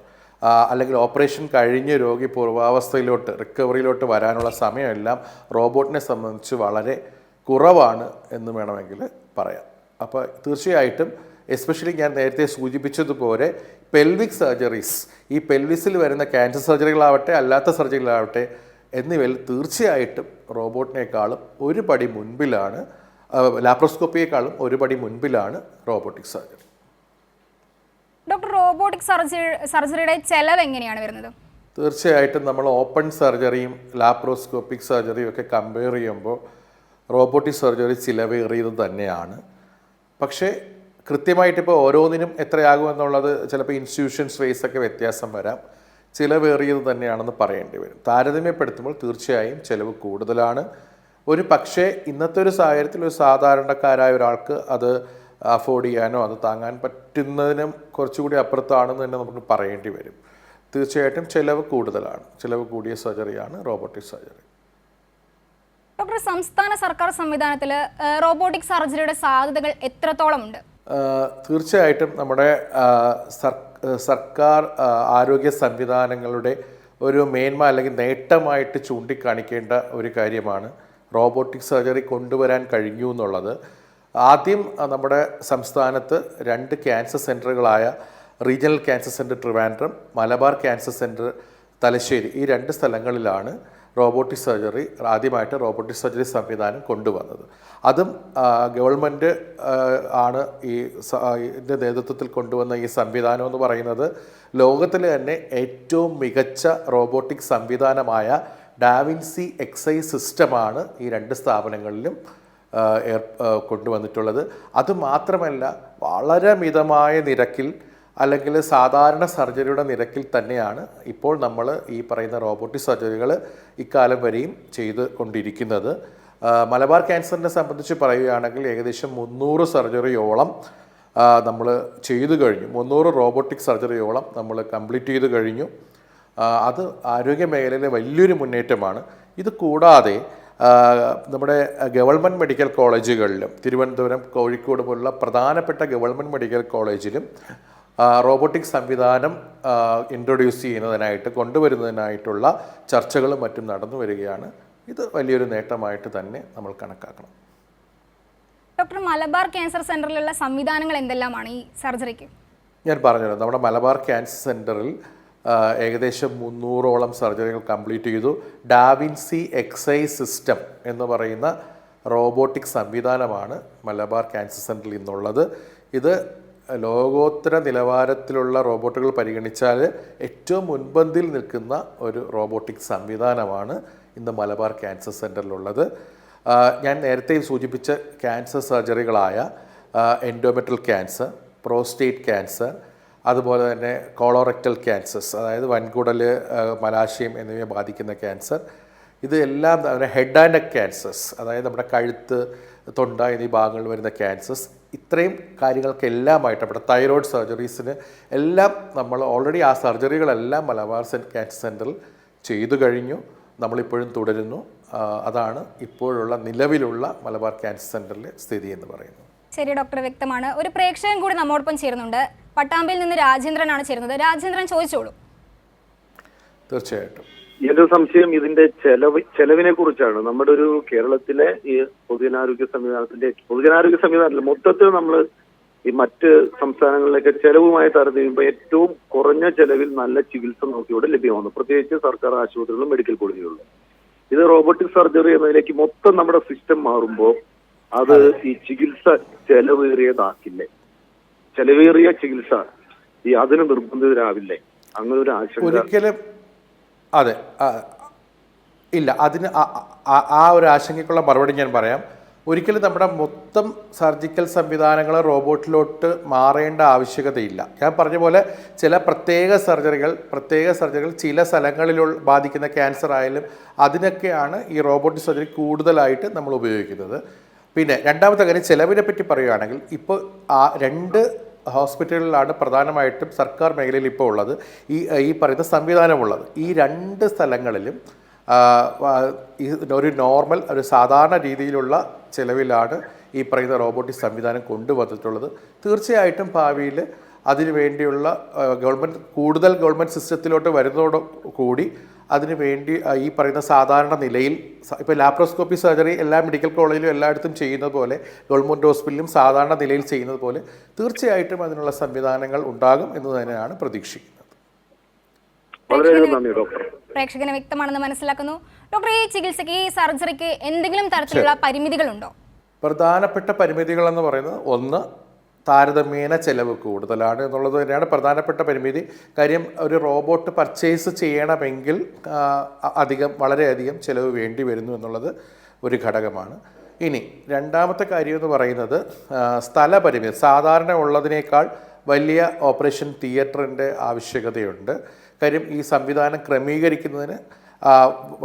അല്ലെങ്കിൽ ഓപ്പറേഷൻ കഴിഞ്ഞ് രോഗി പൂർവാവസ്ഥയിലോട്ട് റിക്കവറിയിലോട്ട് വരാനുള്ള സമയമെല്ലാം റോബോട്ടിനെ സംബന്ധിച്ച് വളരെ കുറവാണ് എന്ന് വേണമെങ്കിൽ പറയാം. അപ്പോൾ തീർച്ചയായിട്ടും എസ്പെഷ്യലി ഞാൻ നേരത്തെ സൂചിപ്പിച്ചതുപോലെ പെൽവിക് സർജറീസ്, ഈ പെൽവിസിൽ വരുന്ന ക്യാൻസർ സർജറികളാവട്ടെ അല്ലാത്ത സർജറികളാവട്ടെ എന്നിവയിൽ തീർച്ചയായിട്ടും റോബോട്ടിനേക്കാളും ഒരു പടി മുൻപിലാണ്, ലാപ്രോസ്കോപ്പിയേക്കാളും ഒരു പടി മുൻപിലാണ് റോബോട്ടിക് സർജറി. ഡോക്ടർ, റോബോട്ടിക് സർജറിയുടെ ചെലവ് എങ്ങനെയാണ് വരുന്നത്? തീർച്ചയായിട്ടും നമ്മൾ ഓപ്പൺ സർജറിയും ലാപ്രോസ്കോപ്പിക് സർജറിയും ഒക്കെ കമ്പയർ ചെയ്യുമ്പോൾ റോബോട്ടിക് സർജറി ചിലവേറിയത് തന്നെയാണ്. പക്ഷേ കൃത്യമായിട്ടിപ്പോൾ ഓരോന്നിനും എത്രയാകുമെന്നുള്ളത് ചിലപ്പോൾ ഇൻസ്റ്റിറ്റ്യൂഷൻസ് വൈസൊക്കെ വ്യത്യാസം വരാം. ചിലവേറിയത് തന്നെയാണെന്ന് പറയേണ്ടി വരും. താരതമ്യപ്പെടുത്തുമ്പോൾ തീർച്ചയായും ചിലവ് കൂടുതലാണ്. ഒരു പക്ഷേ ഇന്നത്തെ ഒരു സാഹചര്യത്തിൽ ഒരു സാധാരണക്കാരായ ഒരാൾക്ക് അത് അഫോർഡ് ചെയ്യാനോ അത് താങ്ങാൻ പറ്റുന്നതിനും കുറച്ചുകൂടി അപ്പുറത്താണെന്ന് തന്നെ നമുക്ക് പറയേണ്ടി വരും. തീർച്ചയായിട്ടും ചിലവ് കൂടുതലാണ്, ചിലവ് കൂടിയ സർജറിയാണ് റോബോട്ടിക് സർജറി. ഡോക്ടർ, സംസ്ഥാന സർക്കാർ സംവിധാനത്തിൽ റോബോട്ടിക് സർജറിയുടെ സാധ്യതകൾ എത്രത്തോളം ഉണ്ട്? തീർച്ചയായിട്ടും നമ്മുടെ സർക്കാർ ആരോഗ്യ സംവിധാനങ്ങളുടെ ഒരു മേന്മ അല്ലെങ്കിൽ നേട്ടമായിട്ട് ചൂണ്ടിക്കാണിക്കേണ്ട ഒരു കാര്യമാണ് റോബോട്ടിക് സർജറി കൊണ്ടുവരാൻ കഴിഞ്ഞു എന്നുള്ളത്. ആദ്യം നമ്മുടെ സംസ്ഥാനത്ത് 2 ക്യാൻസർ സെൻറ്ററുകളായ regional cancer centre Trivandrum, Malabar cancer centre Thalassery, ഈ 2 സ്ഥലങ്ങളിലാണ് ആദ്യമായിട്ട് റോബോട്ടിക് സർജറി സംവിധാനം കൊണ്ടുവന്നത്. അതും ഗവൺമെൻറ് ആണ് ഇതിൻ്റെ നേതൃത്വത്തിൽ കൊണ്ടുവന്ന ഈ സംവിധാനം എന്ന് പറയുന്നത് ലോകത്തിലെ തന്നെ ഏറ്റവും മികച്ച റോബോട്ടിക് സംവിധാനമായ ഡാവിൻസി XI സിസ്റ്റമാണ് ഈ 2 സ്ഥാപനങ്ങളിലും കൊണ്ടുവന്നിട്ടുള്ളത്. അതുമാത്രമല്ല, വളരെ മിതമായ നിരക്കിൽ അല്ലെങ്കിൽ സാധാരണ സർജറിയുടെ നിരക്കിൽ തന്നെയാണ് ഇപ്പോൾ നമ്മൾ ഈ പറയുന്ന റോബോട്ടിക് സർജറികൾ ഇക്കാലം വരെയും ചെയ്ത് കൊണ്ടിരിക്കുന്നത്. മലബാർ ക്യാൻസറിനെ സംബന്ധിച്ച് പറയുകയാണെങ്കിൽ ഏകദേശം 300 സർജറിയോളം നമ്മൾ ചെയ്തു കഴിഞ്ഞു. 300 റോബോട്ടിക് സർജറിയോളം നമ്മൾ കംപ്ലീറ്റ് ചെയ്ത് കഴിഞ്ഞു. അത് ആരോഗ്യ മേഖലയിലെ വലിയൊരു മുന്നേറ്റമാണ്. ഇത് കൂടാതെ നമ്മുടെ ഗവൺമെൻറ് മെഡിക്കൽ കോളേജുകളിലും തിരുവനന്തപുരം, കോഴിക്കോട് പോലുള്ള പ്രധാനപ്പെട്ട ഗവൺമെൻറ് മെഡിക്കൽ കോളേജിലും റോബോട്ടിക് സംവിധാനം ഇൻട്രൊഡ്യൂസ് ചെയ്യുന്നതിനായിട്ട് കൊണ്ടുവരുന്നതിനായിട്ടുള്ള ചർച്ചകളും മറ്റും നടന്നു വരികയാണ്. ഇത് വലിയൊരു നേട്ടമായിട്ട് തന്നെ നമ്മൾ കണക്കാക്കണം. ഡോക്ടർ, മലബാർ ക്യാൻസർ സെന്ററിലുള്ള സംവിധാനങ്ങൾ എന്തെല്ലാമാണ് ഈ സർജറിക്ക്? ഞാൻ പറഞ്ഞല്ലോ, നമ്മുടെ മലബാർ ക്യാൻസർ സെൻറ്ററിൽ ഏകദേശം 300ഓളം സർജറികൾ കംപ്ലീറ്റ് ചെയ്തു. ഡാവിൻസി എക്സ്ഐ സിസ്റ്റം എന്ന് പറയുന്ന റോബോട്ടിക് സംവിധാനമാണ് മലബാർ ക്യാൻസർ സെൻറ്ററിൽ ഇന്നുള്ളത്. ഇത് ലോകോത്തര നിലവാരത്തിലുള്ള റോബോട്ടുകൾ പരിഗണിച്ചാൽ ഏറ്റവും മുൻപന്തിയിൽ നിൽക്കുന്ന ഒരു റോബോട്ടിക് സംവിധാനമാണ് ഇന്ന് മലബാർ ക്യാൻസർ സെൻറ്ററിലുള്ളത്. ഞാൻ നേരത്തെ സൂചിപ്പിച്ച ക്യാൻസർ സർജറികളായ എൻഡോമെട്രൽ ക്യാൻസർ, പ്രോസ്റ്റേറ്റ് ക്യാൻസർ, അതുപോലെ തന്നെ കോളോറക്ടൽ ക്യാൻസേഴ്സ്, അതായത് വൻകുടൽ, മലാശയം എന്നിവയെ ബാധിക്കുന്ന ക്യാൻസർ, ഇതെല്ലാം ഹെഡ് ആൻഡ് നെക്ക് ക്യാൻസേഴ്സ്, അതായത് നമ്മുടെ കഴുത്ത്, തൊണ്ട എന്നീ ഭാഗങ്ങളിൽ വരുന്ന ക്യാൻസേഴ്സ്, ഇത്രയും കാര്യങ്ങൾക്കെല്ലാമായിട്ട് നമ്മുടെ തൈറോയ്ഡ് സർജറീസിന് എല്ലാം നമ്മൾ ഓൾറെഡി ആ സർജറികളെല്ലാം മലബാർ ക്യാൻസർ സെൻറ്ററിൽ ചെയ്തു കഴിഞ്ഞു. നമ്മളിപ്പോഴും തുടരുന്നു. അതാണ് ഇപ്പോഴുള്ള നിലവിലുള്ള മലബാർ ക്യാൻസർ സെൻറ്ററിലെ സ്ഥിതി എന്ന് പറയുന്നത്. ശരി ഡോക്ടർ, വ്യക്തമാണ്. ഒരു പ്രേക്ഷകൻ കൂടി നമ്മോടൊപ്പം ചേരുന്നുണ്ട്. പട്ടാമ്പിയിൽ നിന്ന് രാജേന്ദ്രനാണ് ചേരുന്നത്. രാജേന്ദ്രൻ, ചോദിച്ചോളൂ. തീർച്ചയായിട്ടും. എന്റെ സംശയം ഇതിന്റെ ചെലവിനെ കുറിച്ചാണ്. നമ്മുടെ ഒരു കേരളത്തിലെ ഈ പൊതുജനാരോഗ്യ സംവിധാനത്തിൽ മൊത്തത്തിൽ നമ്മൾ ഈ മറ്റ് സംസ്ഥാനങ്ങളിലൊക്കെ ചെലവുമായി താരതമ്യം ഏറ്റവും കുറഞ്ഞ ചെലവിൽ നല്ല ചികിത്സ നോക്കിയോടെ ലഭ്യമാണ്, പ്രത്യേകിച്ച് സർക്കാർ ആശുപത്രികളിലും മെഡിക്കൽ കോളേജുകളിലും. ഇത് റോബോട്ടിക് സർജറി എന്നതിലേക്ക് മൊത്തം നമ്മുടെ സിസ്റ്റം മാറുമ്പോൾ അത് ഈ ചികിത്സ ചെലവേറിയതാക്കില്ലേ? ചെലവേറിയ ചികിത്സ അതിന് നിർബന്ധിതരാവില്ലേ? അങ്ങനെ ഒരു ആശങ്ക ഒരിക്കലും അതെ ഇല്ല. അതിന് ആ ഒരു ആശങ്കയ്ക്കുള്ള മറുപടി ഞാൻ പറയാം. ഒരിക്കലും നമ്മുടെ മൊത്തം സർജിക്കൽ സംവിധാനങ്ങൾ റോബോട്ടിലോട്ട് മാറേണ്ട ആവശ്യകതയില്ല. ഞാൻ പറഞ്ഞ പോലെ ചില പ്രത്യേക സർജറികൾ ചില സ്ഥലങ്ങളിൽ ബാധിക്കുന്ന ക്യാൻസർ ആയാലും അതിനൊക്കെയാണ് ഈ റോബോട്ടിക് സർജറി കൂടുതലായിട്ട് നമ്മൾ ഉപയോഗിക്കുന്നത്. പിന്നെ രണ്ടാമത്തെ കാര്യം, ചിലവിനെ പറ്റി പറയുകയാണെങ്കിൽ ഇപ്പോൾ ആ 2 ഹോസ്പിറ്റലുകളിലാണ് പ്രധാനമായിട്ടും സർക്കാർ മേഖലയിൽ ഇപ്പോൾ ഉള്ളത് ഈ പറയുന്ന സംവിധാനമുള്ളത്. ഈ 2 സ്ഥലങ്ങളിലും ഒരു നോർമൽ, ഒരു സാധാരണ രീതിയിലുള്ള ചിലവിലാണ് ഈ പറയുന്ന റോബോട്ടിക് സംവിധാനം കൊണ്ടുവന്നിട്ടുള്ളത്. തീർച്ചയായിട്ടും ഭാവിയിൽ അതിനു വേണ്ടിയുള്ള കൂടുതൽ ഗവൺമെൻറ് സിസ്റ്റത്തിലോട്ട് വരുന്നതോടു കൂടി അതിനു വേണ്ടി ഈ പറയുന്ന സാധാരണ നിലയിൽ ഇപ്പോൾ ലാപ്രോസ്കോപ്പി സർജറി എല്ലാ മെഡിക്കൽ കോളേജിലും എല്ലായിടത്തും ചെയ്യുന്നത് പോലെ ഗവൺമെൻറ് ഹോസ്പിറ്റലിലും സാധാരണ നിലയിൽ ചെയ്യുന്നത് പോലെ തീർച്ചയായിട്ടും അതിനുള്ള സംവിധാനങ്ങൾ ഉണ്ടാകും എന്ന് തന്നെയാണ് പ്രതീക്ഷിക്കുന്നത്. പ്രേക്ഷകന് വ്യക്തമാണെന്ന് മനസ്സിലാക്കുന്നു. ഡോക്ടർ, ഈ ചികിത്സയ്ക്ക്, ഈ സർജറിക്ക് എന്തെങ്കിലും തരത്തിലുള്ള പരിമിതികളുണ്ടോ? പ്രധാനപ്പെട്ട പരിമിതികൾ എന്ന് പറയുന്നത്, ഒന്ന്, താരതമ്യേന ചെലവ് കൂടുതലാണ് എന്നുള്ളത് തന്നെയാണ് പ്രധാനപ്പെട്ട പരിമിതി. കാര്യം ഒരു റോബോട്ട് പർച്ചേസ് ചെയ്യണമെങ്കിൽ വളരെയധികം ചിലവ് വേണ്ടി വരുന്നു എന്നുള്ളത് ഒരു ഘടകമാണ്. ഇനി രണ്ടാമത്തെ കാര്യം എന്ന് പറയുന്നത് സ്ഥലപരിമിതി. സാധാരണ ഉള്ളതിനേക്കാൾ വലിയ ഓപ്പറേഷൻ തിയേറ്ററിൻ്റെ ആവശ്യകതയുണ്ട്. കാര്യം ഈ സംവിധാനം ക്രമീകരിക്കുന്നതിന്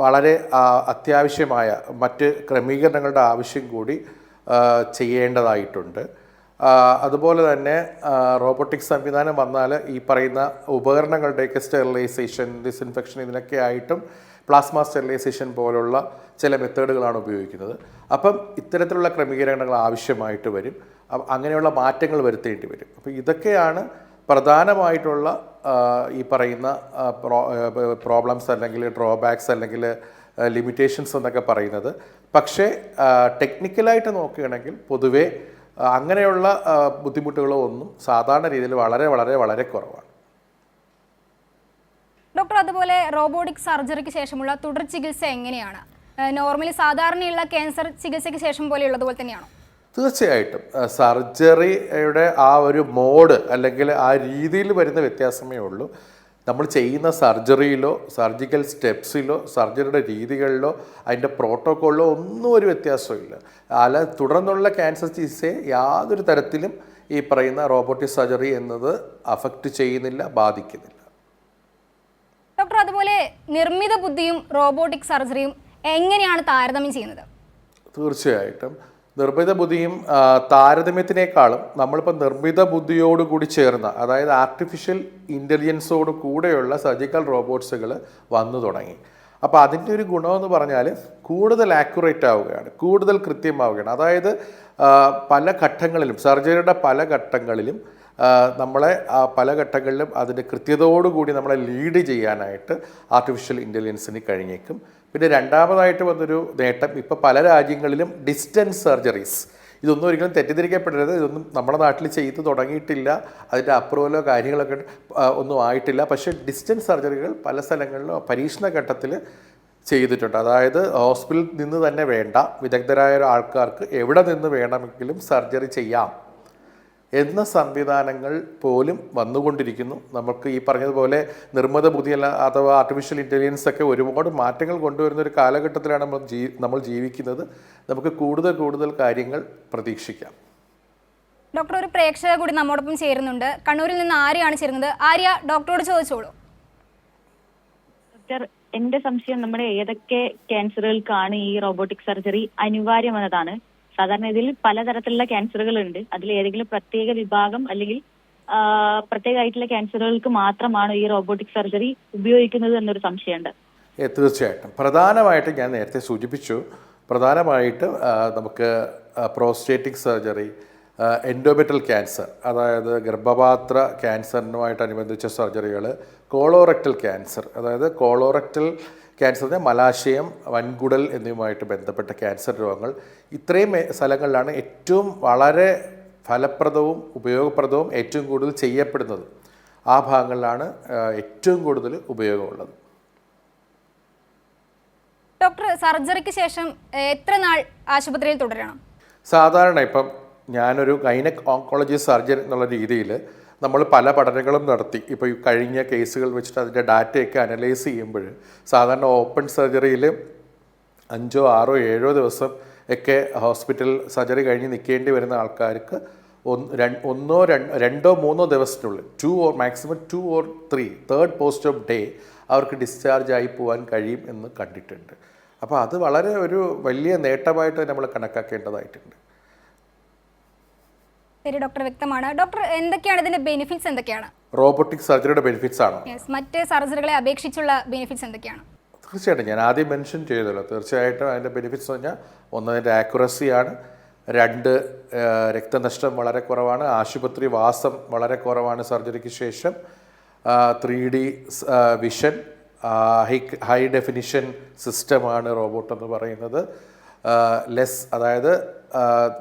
വളരെ അത്യാവശ്യമായ മറ്റ് ക്രമീകരണങ്ങളുടെ ആവശ്യം കൂടി ചെയ്യേണ്ടതായിട്ടുണ്ട്. അതുപോലെ തന്നെ റോബോട്ടിക് സംവിധാനം വന്നാൽ ഈ പറയുന്ന ഉപകരണങ്ങളുടെയൊക്കെ സ്റ്റെറിലൈസേഷൻ, ഡിസ്ഇൻഫെക്ഷൻ, ഇതിനൊക്കെ ആയിട്ടും പ്ലാസ്മ സ്റ്റെറിലൈസേഷൻ പോലുള്ള ചില മെത്തേഡുകളാണ് ഉപയോഗിക്കുന്നത്. അപ്പം ഇത്തരത്തിലുള്ള ക്രമീകരണങ്ങൾ ആവശ്യമായിട്ട് വരും. അങ്ങനെയുള്ള മാറ്റങ്ങൾ വരുത്തേണ്ടി വരും. അപ്പോൾ ഇതൊക്കെയാണ് പ്രധാനമായിട്ടുള്ള ഈ പറയുന്ന പ്രോബ്ലംസ് അല്ലെങ്കിൽ ഡ്രോബാക്സ് അല്ലെങ്കിൽ ലിമിറ്റേഷൻസ് എന്നൊക്കെ പറയുന്നത്. പക്ഷേ ടെക്നിക്കലായിട്ട് നോക്കുകയാണെങ്കിൽ പൊതുവേ അങ്ങനെയുള്ള ബുദ്ധിമുട്ടുകളോ ഒന്നും സാധാരണ രീതിയിൽ വളരെ വളരെ വളരെ കുറവാണ്. ഡോക്ടർ, അതുപോലെ റോബോട്ടിക് സർജറിക്ക് ശേഷമുള്ള തുടർ ചികിത്സ എങ്ങനെയാണ്? നോർമലി സാധാരണയുള്ള ക്യാൻസർ ചികിത്സയ്ക്ക് ശേഷം പോലെയുള്ളതുപോലെ തന്നെയാണോ? തീർച്ചയായിട്ടും സർജറിയുടെ ആ ഒരു മോഡ് അല്ലെങ്കിൽ ആ രീതിയിൽ വരുന്ന വ്യത്യാസമേ ഉള്ളൂ. നമ്മൾ ചെയ്യുന്ന സർജറിയിലോ സർജിക്കൽ സ്റ്റെപ്സിലോ സർജറിയുടെ രീതികളിലോ അതിൻ്റെ പ്രോട്ടോക്കോളിലോ ഒന്നും ഒരു വ്യത്യാസമില്ല. തുടർന്നുള്ള ക്യാൻസർ ചികിത്സയെ യാതൊരു തരത്തിലും ഈ പറയുന്ന റോബോട്ടിക് സർജറി എന്നത് അഫക്റ്റ് ചെയ്യുന്നില്ല, ബാധിക്കുന്നില്ല. ഡോക്ടർ, അതുപോലെ നിർമ്മിത ബുദ്ധിയും റോബോട്ടിക് സർജറിയും എങ്ങനെയാണ് താരതമ്യം ചെയ്യുന്നത്? തീർച്ചയായിട്ടും നിർമ്മിത ബുദ്ധിയും താരതമ്യത്തിനേക്കാളും നമ്മളിപ്പോൾ നിർമ്മിത ബുദ്ധിയോടുകൂടി ചേർന്ന, അതായത് ആർട്ടിഫിഷ്യൽ ഇൻ്റലിജൻസോട് കൂടെയുള്ള സർജിക്കൽ റോബോട്ട്സുകൾ വന്നു തുടങ്ങി. അപ്പോൾ അതിൻ്റെ ഒരു ഗുണമെന്ന് പറഞ്ഞാൽ കൂടുതൽ ആക്യുറേറ്റ് ആവുകയാണ്, കൂടുതൽ കൃത്യമാവുകയാണ്. അതായത് പല ഘട്ടങ്ങളിലും സർജറിയുടെ പല ഘട്ടങ്ങളിലും നമ്മളെ പല ഘട്ടങ്ങളിലും അതിൻ്റെ കൃത്യതയോടുകൂടി നമ്മളെ ലീഡ് ചെയ്യാനായിട്ട് ആർട്ടിഫിഷ്യൽ ഇൻ്റലിജൻസിന് കഴിഞ്ഞേക്കും. പിന്നെ രണ്ടാമതായിട്ട് വന്നൊരു നേട്ടം, ഇപ്പോൾ പല രാജ്യങ്ങളിലും ഡിസ്റ്റൻസ് സർജറീസ്, ഇതൊന്നും ഒരിക്കലും തെറ്റിദ്ധരിക്കപ്പെടരുത്. ഇതൊന്നും നമ്മുടെ നാട്ടിൽ ചെയ്ത് തുടങ്ങിയിട്ടില്ല, അതിൻ്റെ അപ്രൂവലോ കാര്യങ്ങളൊക്കെ ഒന്നും ആയിട്ടില്ല. പക്ഷേ ഡിസ്റ്റൻസ് സർജറികൾ പല സ്ഥലങ്ങളിലും പരീക്ഷണ ഘട്ടത്തിൽ ചെയ്തിട്ടുണ്ട്. അതായത് ഹോസ്പിറ്റലിൽ നിന്ന് തന്നെ വേണ്ട, വിദഗ്ധരായ ആൾക്കാർക്ക് എവിടെ നിന്ന് വേണമെങ്കിലും സർജറി ചെയ്യാം എന്ന സംവിധാനങ്ങൾ പോലും വന്നുകൊണ്ടിരിക്കുന്നു. നമുക്ക് ഈ പറഞ്ഞതുപോലെ നിർമ്മിത ബുദ്ധി അഥവാ ആർട്ടിഫിഷ്യൽ ഇൻ്റലിജൻസ് ഒക്കെ ഒരുപാട് മാറ്റങ്ങൾ കൊണ്ടുവരുന്ന ഒരു കാലഘട്ടത്തിലാണ് നമ്മൾ ജീവിക്കുന്നത്. നമുക്ക് കൂടുതൽ കാര്യങ്ങൾ പ്രതീക്ഷിക്കാം. ഡോക്ടർ, ഒരു പ്രേക്ഷക കൂടി നമ്മോടൊപ്പം ചേരുന്നുണ്ട്. കണ്ണൂരിൽ നിന്ന് ആര്യയാണ് ചേരുന്നത്. ആര്യ, ഡോക്ടറോട് ചോദിച്ചോളൂ. ഡോക്ടർ, എന്റെ സംശയം നമ്മുടെ ഏതൊക്കെ ക്യാൻസറുകൾക്കാണ് ഈ റോബോട്ടിക് സർജറി അനിവാര്യമെന്നതാണ്. സാധാരണ ഇതിൽ പലതരത്തിലുള്ള ക്യാൻസറുകൾ ഉണ്ട്. അതിൽ ഏതെങ്കിലും പ്രത്യേക വിഭാഗം അല്ലെങ്കിൽ പ്രത്യേകമായിട്ടുള്ള ക്യാൻസറുകൾക്ക് മാത്രമാണോ ഈ റോബോട്ടിക് സർജറി ഉപയോഗിക്കുന്നത് എന്നൊരു സംശയമുണ്ട്. തീർച്ചയായിട്ടും. പ്രധാനമായിട്ട് ഞാൻ നേരത്തെ സൂചിപ്പിച്ചു, പ്രധാനമായിട്ട് നമുക്ക് പ്രോസ്റ്റേറ്റിക് സർജറി, എൻഡോമെട്രൽ ക്യാൻസർ അതായത് ഗർഭപാത്ര ക്യാൻസറിനുമായിട്ടനുബന്ധിച്ച സർജറികൾ, കോളോറക്ടൽ ക്യാൻസർ അതായത് കോളോറക്ടൽ ക്യാൻസറിന് മലാശയം, വൻകുടൽ എന്നിവയുമായിട്ട് ബന്ധപ്പെട്ട ക്യാൻസർ രോഗങ്ങൾ, ഇത്രയും സ്ഥലങ്ങളിലാണ് ഏറ്റവും വളരെ ഫലപ്രദവും ഉപയോഗപ്രദവും ഏറ്റവും കൂടുതൽ ചെയ്യപ്പെടുന്നത്. ആ ഭാഗങ്ങളിലാണ് ഏറ്റവും കൂടുതൽ ഉപയോഗമുള്ളത്. ഡോക്ടർ, സർജറിക്ക് ശേഷം എത്ര നാൾ ആശുപത്രിയിൽ തുടരണം? സാധാരണ ഇപ്പം ഞാനൊരു ഗൈനക് ഓങ്കോളജി സർജൻ എന്നുള്ള രീതിയിൽ നമ്മൾ പല പഠനങ്ങളും നടത്തി. ഇപ്പോൾ ഈ കഴിഞ്ഞ കേസുകൾ വെച്ചിട്ട് അതിൻ്റെ ഡാറ്റയൊക്കെ അനലൈസ് ചെയ്യുമ്പോൾ സാധാരണ ഓപ്പൺ സർജറിയിൽ 5, 6, 7 ദിവസം ഒക്കെ ഹോസ്പിറ്റൽ സർജറി കഴിഞ്ഞ് നിൽക്കേണ്ടി വരുന്ന ആൾക്കാർക്ക് 1, 2, 3 ദിവസത്തിനുള്ളിൽ 2 or maximum 2 or 3 third post off day അവർക്ക് ഡിസ്ചാർജ് ആയി പോകാൻ കഴിയും എന്ന് കണ്ടിട്ടുണ്ട്. അപ്പോൾ അത് വളരെ ഒരു വലിയ നേട്ടമായിട്ട് നമ്മൾ കണക്കാക്കേണ്ടതായിട്ടുണ്ട്. ശരി ഡോക്ടർ, വ്യക്തമാണ്. ഡോക്ടർ, എന്തൊക്കെയാണ് ഇതിന്റെ ബെനിഫിറ്റ്സ്? എന്തൊക്കെയാണ് റോബോട്ടിക് സർജറിയുടെ ബെനിഫിറ്റ്സ് ആണോ? മറ്റ് സർജറികളെ അപേക്ഷിച്ചുള്ള ബെനിഫിറ്റ്സ് എന്തൊക്കെയാണ്? തീർച്ചയായിട്ടും ഞാൻ ആദ്യം മെൻഷൻ ചെയ്തല്ലോ. തീർച്ചയായിട്ടും അതിൻ്റെ ബെനിഫിറ്റ്സ് എന്ന് പറഞ്ഞാൽ 1 അതിൻ്റെ ആക്യുറസിയാണ്, 2 രക്തനഷ്ടം വളരെ കുറവാണ്, ആശുപത്രി വാസം വളരെ കുറവാണ് സർജറിക്ക് ശേഷം, 3D വിഷൻ, ഹൈ ഡെഫിനിഷൻ സിസ്റ്റമാണ് റോബോട്ട് എന്ന് പറയുന്നത്, ലെസ് അതായത്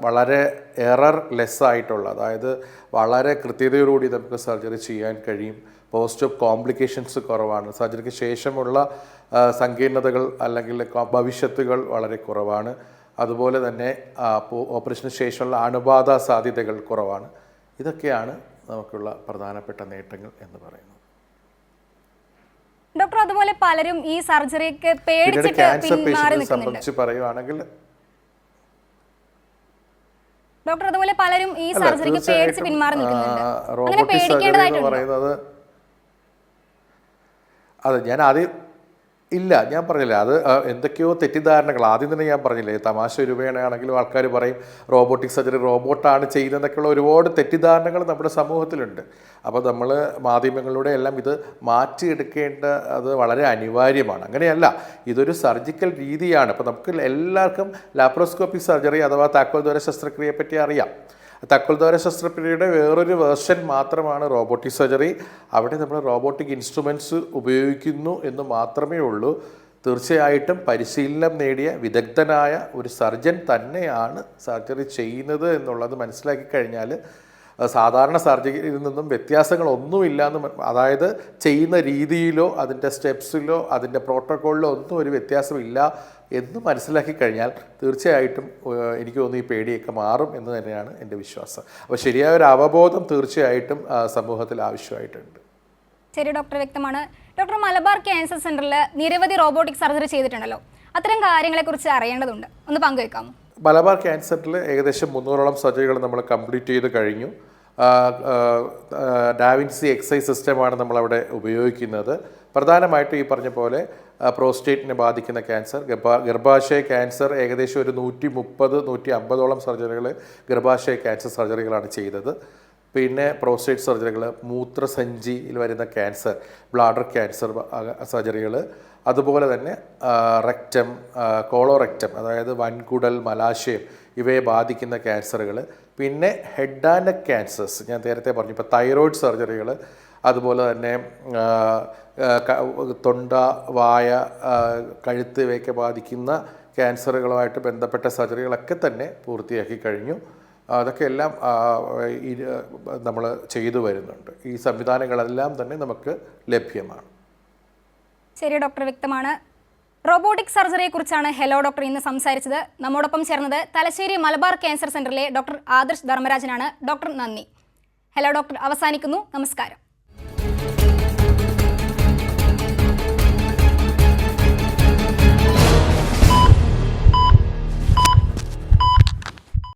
വളരെ എറർ ലെസ് ആയിട്ടുള്ള, അതായത് വളരെ കൃത്യതയോടുകൂടി നമുക്ക് സർജറി ചെയ്യാൻ കഴിയും. പോസ്റ്റ് ഓഫ് കോംപ്ലിക്കേഷൻസ് കുറവാണ്, സർജറിക്ക് ശേഷമുള്ള സങ്കീർണതകൾ അല്ലെങ്കിൽ ഭവിഷ്യത്തുകൾ വളരെ കുറവാണ്. അതുപോലെ തന്നെ ഓപ്പറേഷന് ശേഷമുള്ള അണുബാധ സാധ്യതകൾ കുറവാണ്. ഇതൊക്കെയാണ് നമുക്കുള്ള പ്രധാനപ്പെട്ട നേട്ടങ്ങൾ എന്ന് പറയുന്നത്. ഡോക്ടർ, അതുപോലെ പലരും ഈ സർജറിക്ക് പേടിച്ചിട്ട് പിന്മാറി നിൽക്കുന്നുണ്ട്. പറയുവാണെങ്കിൽ ഡോക്ടർ, അതുപോലെ പലരും ഈ സർജറിക്ക് പേടിച്ച് പിന്മാറി നിൽക്കുന്നുണ്ട്. അങ്ങനെ പേടിക്കേണ്ടതായിട്ടുണ്ട്? അതെ, ഞാൻ ആദ്യം ഇല്ല, ഞാൻ പറഞ്ഞില്ലേ, അത് എന്തൊക്കെയോ തെറ്റിദ്ധാരണകൾ ആദ്യം തന്നെ ഞാൻ പറഞ്ഞില്ലേ. തമാശ രൂപേണയാണെങ്കിലും ആൾക്കാർ പറയും റോബോട്ടിക് സർജറി റോബോട്ടാണ് ചെയ്യുന്നതെന്നൊക്കെയുള്ള ഒരുപാട് തെറ്റിദ്ധാരണകൾ നമ്മുടെ സമൂഹത്തിലുണ്ട്. അപ്പോൾ നമ്മൾ മാധ്യമങ്ങളിലൂടെ എല്ലാം ഇത് മാറ്റിയെടുക്കേണ്ട അത് വളരെ അനിവാര്യമാണ്. അങ്ങനെയല്ല, ഇതൊരു സർജിക്കൽ രീതിയാണ്. ഇപ്പോൾ നമുക്ക് എല്ലാവർക്കും ലാപ്രോസ്കോപ്പിക് സർജറി അഥവാ താക്കോൽദ്വാര ശസ്ത്രക്രിയയെ പറ്റി അറിയാം. താക്കോൽദ്വാര ശസ്ത്രക്രിയയുടെ വേറൊരു വേർഷൻ മാത്രമാണ് റോബോട്ടിക് സർജറി. അവിടെ നമ്മൾ റോബോട്ടിക് ഇൻസ്ട്രുമെൻറ്റ്സ് ഉപയോഗിക്കുന്നു എന്ന് മാത്രമേ ഉള്ളൂ. തീർച്ചയായിട്ടും പരിശീലനം നേടിയ വിദഗ്ധനായ ഒരു സർജൻ തന്നെയാണ് സർജറി ചെയ്യുന്നത് എന്നുള്ളത് മനസ്സിലാക്കി കഴിഞ്ഞാൽ സാധാരണ സർജറിയിൽ നിന്നും വ്യത്യാസങ്ങളൊന്നുമില്ല എന്ന്, അതായത് ചെയ്യുന്ന രീതിയിലോ അതിൻ്റെ സ്റ്റെപ്സിലോ അതിൻ്റെ പ്രോട്ടോക്കോളിലോ ഒന്നും ഒരു വ്യത്യാസമില്ല എന്ന് മനസ്സിലാക്കി കഴിഞ്ഞാൽ തീർച്ചയായിട്ടും എനിക്ക് തോന്നുന്നു ഈ പേടിയൊക്കെ മാറും എന്ന് തന്നെയാണ് എൻ്റെ വിശ്വാസം. അപ്പോൾ ശരിയായ ഒരു അവബോധം തീർച്ചയായിട്ടും സമൂഹത്തിൽ ആവശ്യമായിട്ടുണ്ട്. ശരി ഡോക്ടർ, വ്യക്തമാണ്. ഡോക്ടർ, മലബാർ ക്യാൻസർ സെൻ്ററിൽ നിരവധി റോബോട്ടിക് സർജറി ചെയ്തിട്ടുണ്ടല്ലോ, അത്തരം കാര്യങ്ങളെക്കുറിച്ച് അറിയേണ്ടതുണ്ട്, ഒന്ന് പങ്കുവെക്കാമോ? മലബാർ ക്യാൻസറിൽ ഏകദേശം 300ഓളം സർജറികൾ നമ്മൾ കംപ്ലീറ്റ് ചെയ്ത് കഴിഞ്ഞു. ഡാവിൻസി എക്സൈ സിസ്റ്റമാണ് നമ്മളവിടെ ഉപയോഗിക്കുന്നത്. പ്രധാനമായിട്ടും ഈ പറഞ്ഞ പോലെ പ്രോസ്റ്റേറ്റിനെ ബാധിക്കുന്ന ക്യാൻസർ, ഗർഭാശയ ക്യാൻസർ ഏകദേശം ഒരു 130-150ഓളം സർജറികൾ ഗർഭാശയ ക്യാൻസർ സർജറികളാണ് ചെയ്തത്. പിന്നെ പ്രോസ്റ്റേറ്റ് സർജറികൾ, മൂത്രസഞ്ചിയിൽ വരുന്ന ക്യാൻസർ, ബ്ലാഡർ ക്യാൻസർ സർജറികൾ, അതുപോലെ തന്നെ റെക്റ്റം, കോളോറെക്റ്റം അതായത് വൻകുടൽ, മലാശയം ഇവയെ ബാധിക്കുന്ന ക്യാൻസറുകൾ, പിന്നെ ഹെഡ് ആൻഡ് നെക്ക് ക്യാൻസേഴ്സ് ഞാൻ നേരത്തെ പറഞ്ഞു, ഇപ്പോൾ തൈറോയ്ഡ് സർജറികൾ, അതുപോലെ തന്നെ തൊണ്ട, വായ, കഴുത്ത് ഇവയൊക്കെ ബാധിക്കുന്ന ക്യാൻസറുകളുമായിട്ട് ബന്ധപ്പെട്ട സർജറികളൊക്കെ തന്നെ പൂർത്തിയാക്കി കഴിഞ്ഞു. അതൊക്കെ എല്ലാം നമ്മൾ ചെയ്തു വരുന്നുണ്ട്. ഈ സംവിധാനങ്ങളെല്ലാം തന്നെ നമുക്ക് ലഭ്യമാണ്. ശരി ഡോക്ടർ, വ്യക്തമാണ്. റോബോട്ടിക് സർജറിയെക്കുറിച്ചാണ് ഹലോ ഡോക്ടർ ഇന്ന് സംസാരിച്ചത്. നമ്മോടൊപ്പം ചേർന്നത് തലശ്ശേരി മലബാർ ക്യാൻസർ സെന്ററിലെ ഡോക്ടർ ആദർശ് ധർമ്മരാജനാണ്. ഡോക്ടർ നന്ദി. ഹലോ ഡോക്ടർ അവസാനിക്കുന്നു. നമസ്കാരം.